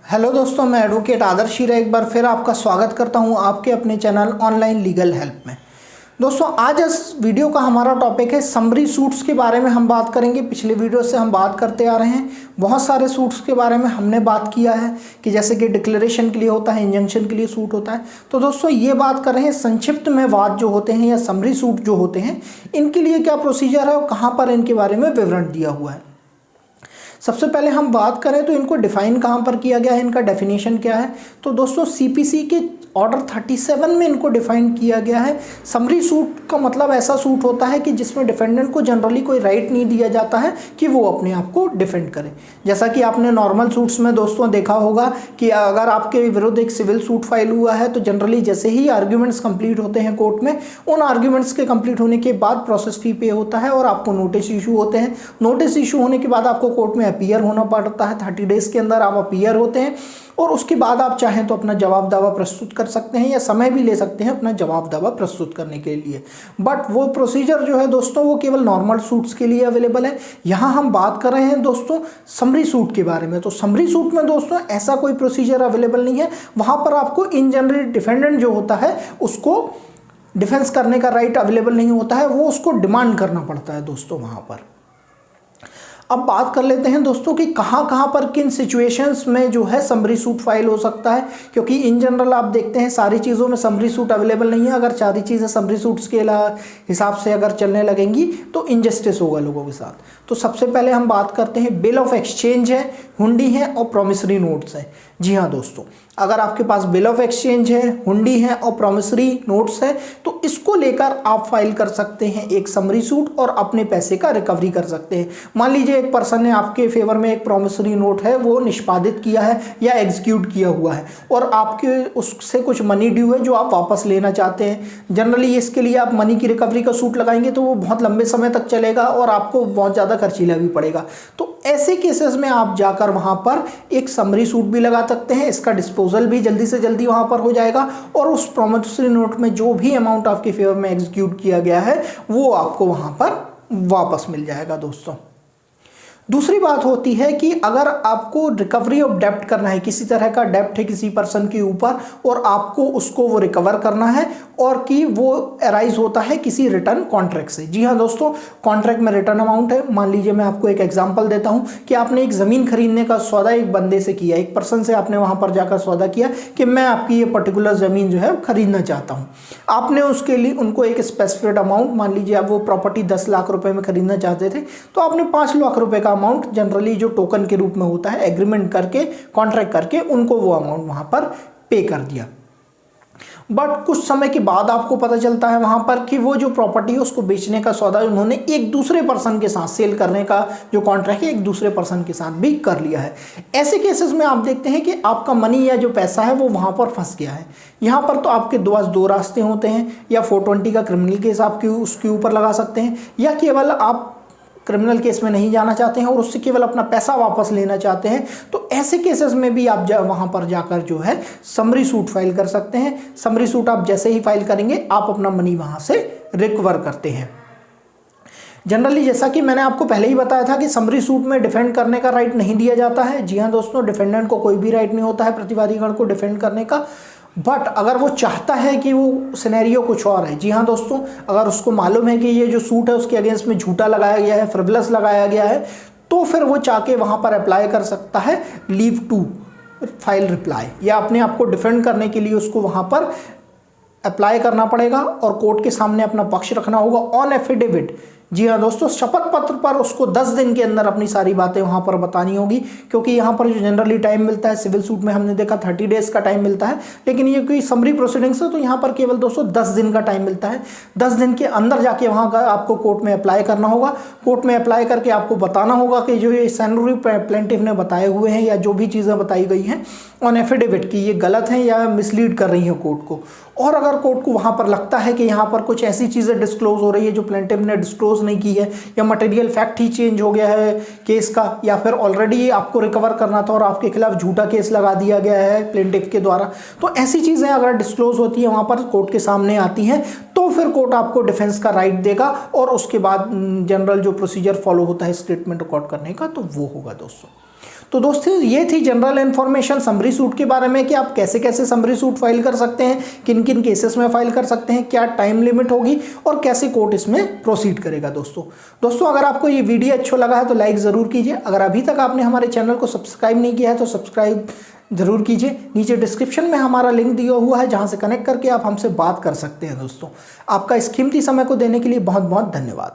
Hello दोस्तों, मैं advocate आदर्श हीरा एक बार फिर आपका स्वागत करता हूं आपके अपने चैनल ऑनलाइन लीगल हेल्प में। दोस्तों, आज इस वीडियो का हमारा टॉपिक है समरी सूट्स के बारे में हम बात करेंगे। पिछले वीडियो से हम बात करते आ रहे हैं, बहुत सारे सूट्स के बारे में हमने बात किया है कि जैसे कि डिक्लेरेशन के लिए होता है, इंजंक्शन के लिए सूट होता है। तो दोस्तों, ये बात कर रहे हैं संक्षिप्त में वाद जो होते हैं या समरी सूट जो होते हैं, इनके लिए क्या प्रोसीजर है और कहाँ पर इनके बारे में विवरण दिया हुआ है। सबसे पहले हम बात करें तो इनको डिफाइन कहाँ पर किया गया है, इनका डेफिनेशन क्या है। तो दोस्तों, सीपीसी के ऑर्डर 37 में इनको डिफाइन किया गया है। समरी सूट का मतलब ऐसा सूट होता है कि जिसमें डिफेंडेंट को जनरली कोई राइट नहीं दिया जाता है कि वो अपने आप को डिफेंड करे। जैसा कि आपने नॉर्मल सूट्स में दोस्तों देखा होगा कि अगर आपके विरुद्ध एक सिविल सूट फाइल हुआ है तो जनरली जैसे ही आर्ग्यूमेंट्स कंप्लीट होते हैं कोर्ट में, उन आर्ग्यूमेंट्स के कंप्लीट होने के बाद प्रोसेस फी पे होता है और आपको नोटिस इशू होते हैं। नोटिस इशू होने के बाद आपको कोर्ट में अपीयर होना पड़ता है। 30 डेज के अंदर आप अपीयर होते हैं और उसके बाद आप चाहें तो अपना जवाब दावा प्रस्तुत कर सकते हैं या समय भी ले सकते हैं अपना जवाब दावा प्रस्तुत करने के लिए। बट वो प्रोसीजर जो है दोस्तों, वो केवल नॉर्मल सूट्स के लिए अवेलेबल है। यहाँ हम बात कर रहे हैं दोस्तों समरी सूट के बारे में। तो समरी सूट में दोस्तों ऐसा कोई प्रोसीजर अवेलेबल नहीं है। वहाँ पर आपको इन जनरल डिफेंडेंट जो होता है उसको डिफेंस करने का राइट अवेलेबल नहीं होता है, वो उसको डिमांड करना पड़ता है दोस्तों वहाँ पर। अब बात कर लेते हैं दोस्तों कि कहाँ पर किन सिचुएशंस में जो है समरी सूट फाइल हो सकता है, क्योंकि इन जनरल आप देखते हैं सारी चीज़ों में समरी सूट अवेलेबल नहीं है। अगर सारी चीज़ें समरी सूट्स के हिसाब से अगर चलने लगेंगी तो इनजस्टिस होगा लोगों के साथ। तो सबसे पहले हम बात करते हैं बिल ऑफ एक्सचेंज है, हुंडी है और प्रॉमिसरी नोट्स है। जी हाँ दोस्तों, अगर आपके पास बिल ऑफ एक्सचेंज है, हुंडी है और प्रॉमिसरी नोट्स है तो इसको लेकर आप फाइल कर सकते हैं एक समरी सूट और अपने पैसे का रिकवरी कर सकते हैं। मान लीजिए एक पर्सन ने आपके फेवर में एक प्रॉमिसरी नोट है वो निष्पादित किया है या एग्जीक्यूट किया हुआ है और आपके उससे कुछ मनी ड्यू है जो आप वापस लेना चाहते हैं। जनरली इसके लिए आप मनी की रिकवरी का सूट लगाएंगे तो वो बहुत लंबे समय तक चलेगा और आपको बहुत ज़्यादा खर्चीला भी पड़ेगा। तो ऐसे केसेस में आप जाकर वहाँ पर एक समरी सूट भी लगा सकते हैं। इसका डिस्पोजल भी जल्दी से जल्दी वहाँ पर हो जाएगा और उस प्रॉमिसरी नोट में जो भी अमाउंट आपके फेवर में एग्जीक्यूट किया गया है वो आपको वहाँ पर वापस मिल जाएगा दोस्तों। दूसरी बात होती है कि अगर आपको रिकवरी ऑफ डेप्ट करना है, किसी तरह का डेप्ट है किसी पर्सन के ऊपर और आपको उसको वो रिकवर करना है और कि वो अराइज होता है किसी रिटर्न कॉन्ट्रैक्ट से। जी हाँ दोस्तों, कॉन्ट्रैक्ट में रिटर्न अमाउंट है। मान लीजिए मैं आपको एक एग्जांपल देता हूँ कि आपने एक ज़मीन खरीदने का सौदा एक बंदे से किया, एक पर्सन से आपने वहाँ पर जाकर सौदा किया कि मैं आपकी ये पर्टिकुलर ज़मीन जो है खरीदना चाहता हूँ। आपने उसके लिए उनको एक स्पेसिफिक अमाउंट, मान लीजिए आप वो प्रॉपर्टी 10 लाख रुपये में खरीदना चाहते थे तो आपने 5 लाख रुपये का अमाउंट जनरली जो टोकन के रूप में होता है एग्रीमेंट करके, कॉन्ट्रैक्ट करके उनको वो अमाउंट वहां पर पे कर दिया। बट कुछ समय के बाद आपको पता चलता है वहां पर कि वो जो प्रॉपर्टी है उसको बेचने का सौदा उन्होंने एक दूसरे पर्सन के साथ, सेल करने का जो कॉन्ट्रैक्ट है एक दूसरे पर्सन के साथ भी कर लिया है। ऐसे केसेस में आप देखते हैं कि आपका मनी या जो पैसा है वो वहां पर फंस गया है। यहाँ पर तो आपके दो रास्ते होते हैं, या 420 का क्रिमिनल केस आप उसके ऊपर लगा सकते हैं, या केवल आप क्रिमिनल केस में नहीं जाना चाहते हैं और उससे केवल अपना पैसा वापस लेना चाहते हैं। तो ऐसे केसेस में भी आप वहां पर जाकर जो है समरी सूट फाइल कर सकते हैं। समरी सूट आप जैसे ही फाइल करेंगे आप अपना मनी वहां से रिकवर करते हैं। जनरली जैसा कि मैंने आपको पहले ही बताया था कि समरी सूट में डिफेंड करने का राइट नहीं दिया जाता है। जी हाँ दोस्तों, डिफेंडेंट को कोई भी राइट नहीं होता है प्रतिवादीगण को डिफेंड करने का। बट अगर वो चाहता है कि वो सिनेरियो कुछ और है, जी हाँ दोस्तों, अगर उसको मालूम है कि ये जो सूट है उसके अगेंस्ट में झूठा लगाया गया है, फ्रिवलस लगाया गया है, तो फिर वो चाह के वहाँ पर अप्लाई कर सकता है लीव टू फाइल रिप्लाई, या अपने आप को डिफेंड करने के लिए उसको वहाँ पर अप्लाई करना पड़ेगा और कोर्ट के सामने अपना पक्ष रखना होगा ऑन एफिडेविट। जी हाँ दोस्तों, शपथ पत्र पर उसको 10 दिन के अंदर अपनी सारी बातें वहाँ पर बतानी होगी, क्योंकि यहाँ पर जो जनरली टाइम मिलता है सिविल सूट में हमने देखा 30 डेज का टाइम मिलता है, लेकिन ये कोई समरी प्रोसीडिंग्स है तो यहाँ पर केवल दोस्तों 10 दिन का टाइम मिलता है। 10 दिन के अंदर जाके वहाँ का आपको कोर्ट में अप्लाई करना होगा। कोर्ट में अप्लाई करके आपको बताना होगा कि जो ये सैलरी प्लेंटिफ ने बताए हुए हैं या जो भी चीज़ें बताई गई हैं ऑन एफिडेविट की ये गलत हैं या मिसलीड कर रही हैं कोर्ट को। और अगर कोर्ट को वहाँ पर लगता है कि यहाँ पर कुछ ऐसी चीज़ें डिस्क्लोज हो रही है जो प्लेंटिफ ने डिस्क्लोज नहीं की है, या मटेरियल फैक्ट ही चेंज हो गया है केस का, या फिर ऑलरेडी आपको रिकवर करना था और आपके खिलाफ झूठा केस लगा दिया गया है प्लेंटिफ के द्वारा, तो ऐसी चीज़ें अगर डिस्क्लोज होती है वहाँ पर कोर्ट के सामने आती हैं तो फिर कोर्ट आपको डिफेंस का राइट देगा और उसके बाद जनरल जो प्रोसीजर फॉलो होता है स्टेटमेंट रिकॉर्ड करने का तो वो होगा दोस्तों। तो दोस्तों ये थी जनरल इन्फॉर्मेशन समरी सूट के बारे में कि आप कैसे कैसे समरी सूट फाइल कर सकते हैं, किन किन केसेस में फाइल कर सकते हैं, क्या टाइम लिमिट होगी और कैसे कोर्ट इसमें प्रोसीड करेगा। दोस्तों अगर आपको ये वीडियो अच्छा लगा है तो लाइक ज़रूर कीजिए। अगर अभी तक आपने हमारे चैनल को सब्सक्राइब नहीं किया है तो सब्सक्राइब जरूर कीजिए। नीचे डिस्क्रिप्शन में हमारा लिंक दिया हुआ है जहां से कनेक्ट करके आप हमसे बात कर सकते हैं। दोस्तों आपका इस कीमती समय को देने के लिए बहुत बहुत धन्यवाद।